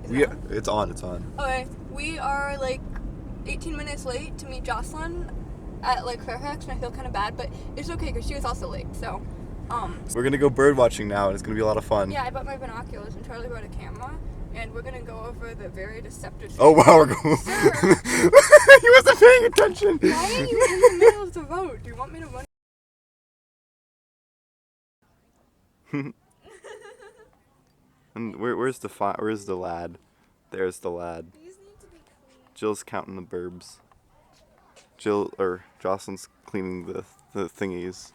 It's on. It's on. Okay, we are like 18 minutes late to meet Jocelyn at like Fairfax, and I feel kind of bad, but it's okay because she was also late. So, We're gonna go bird watching now, and it's gonna be a lot of fun. yeah, I bought my binoculars, and Charlie brought a camera, and we're gonna go over the very deceptive. Oh wow, we're going. He wasn't paying attention. Why are you in the middle of the road? Do you want me to run? And where's the lad? There's the lad. These need to be clean. Jill's counting the burbs. Jocelyn's cleaning the thingies.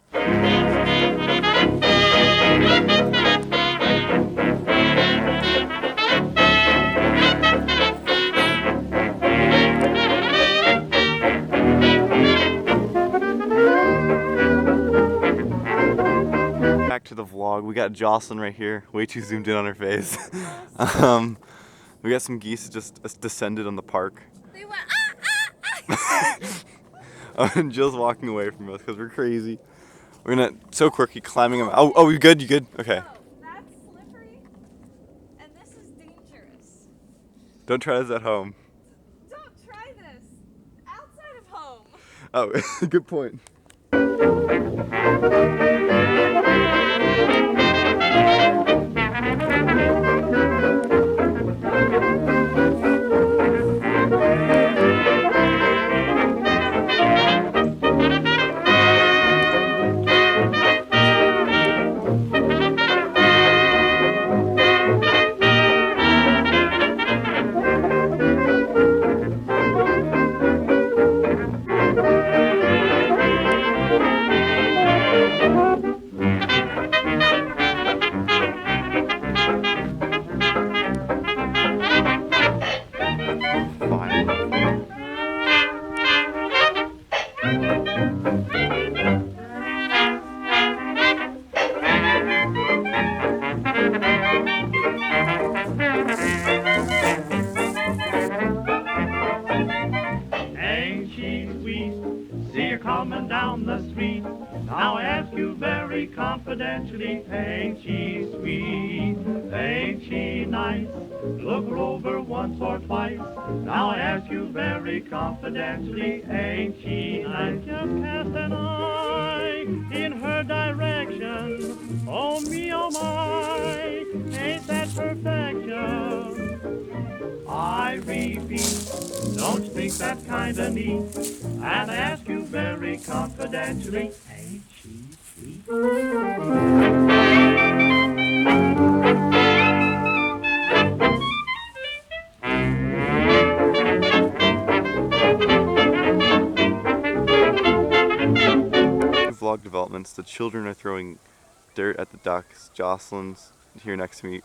Back to the vlog. We got Jocelyn right here, way too zoomed in on her face. We got some geese that just descended on the park. They went ah. And Jill's walking away from us because we're crazy. We're gonna so quirky climbing them. Oh, you good? You good? Okay. No, that's slippery, and this is dangerous. Don't try this at home. Don't try this outside of home. Oh, good point. Ain't she sweet? See her coming down the street. Now I ask you very confidentially, ain't she sweet? Ain't she nice? Look her over once or twice. Now I ask you very confidentially, ain't she nice? Just cast an eye in her direction. Oh me, oh my, ain't that perfection? I repeat, don't you think that's kinda neat? And I ask you very confidentially, ain't she sweet? Vlog developments. The children are throwing dirt at the ducks. Jocelyn's here next to me,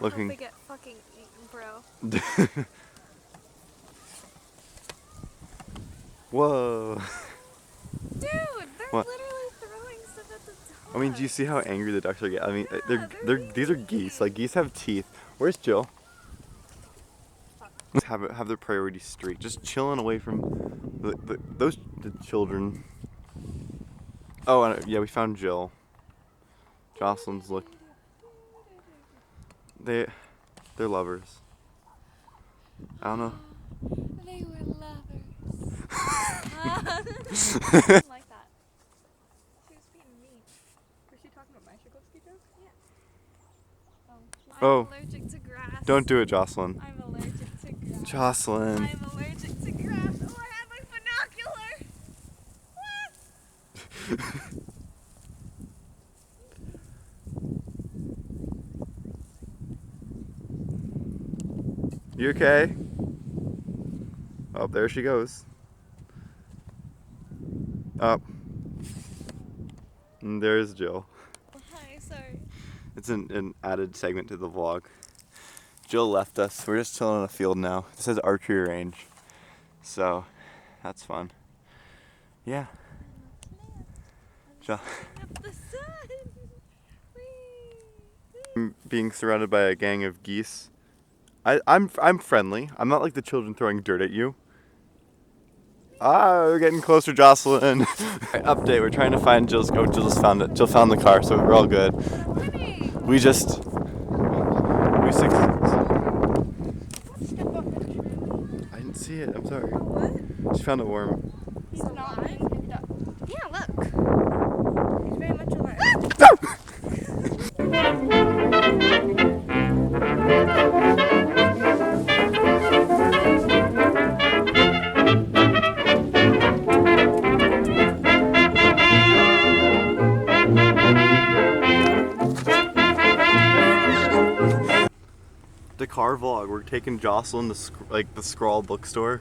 looking. I hope we get fucking eaten, bro. Whoa. Dude, they're What? literally throwing stuff at the ducks. I mean, do you see how angry the ducks are getting? I mean, Yeah, these are geese. Like, geese have teeth. Where's Jill? Have their priorities straight. Just chilling away from the children. Oh, and yeah, we found Jill. Jocelyn's look. They're lovers. I don't know. They were lovers. I like that. She was being mean. Was she talking about my Tchaikovsky joke? Yeah. Oh. I'm allergic to grass. Don't do it, Jocelyn. I'm allergic to grass. Jocelyn. I'm allergic to grass. Oh, I have my binocular. You okay? Oh, there she goes. Up. And there's Jill. Hi, sorry. It's an added segment to the vlog. Jill left us. We're just chilling in a field now. This says archery range. So, that's fun. Yeah. Jill. The sun. I'm being surrounded by a gang of geese. I'm friendly. I'm not like the children throwing dirt at you. Ah, we're getting closer, Jocelyn. Right, update, we're trying to find Jill's. Oh, Jill just found it. Jill found the car, so we're all good. We see it. I'm sorry. What? She found a worm. He's not being picked up. Yeah, look. He's very much alive. The car vlog. We're taking Jocelyn to the Scrawl bookstore.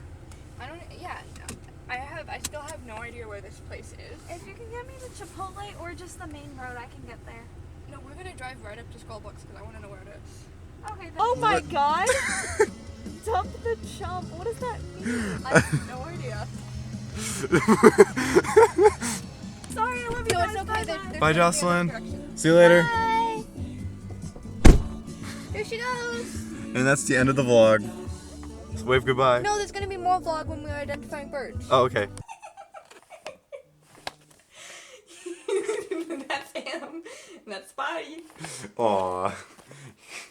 I still have no idea where this place is. If you can get me the Chipotle or just the main road, I can get there. No, we're gonna drive right up to Skull Books because I want to know where it is. Okay. Then Oh my god! Dump the chump. What does that mean? I have no idea. Sorry, I love you No, guys. it's okay. There's Bye, no Jocelyn. directions. See you later. Bye. Here she goes. And that's the end of the vlog. So wave goodbye. No, there's gonna be more vlog when we're identifying birds. Oh, okay. That's him. That's Spotty. Aw.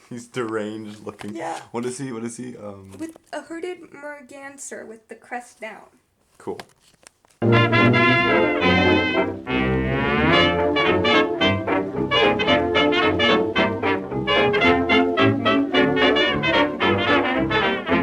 He's deranged looking. Yeah. What is he? With a hooded merganser with the crest down. Cool.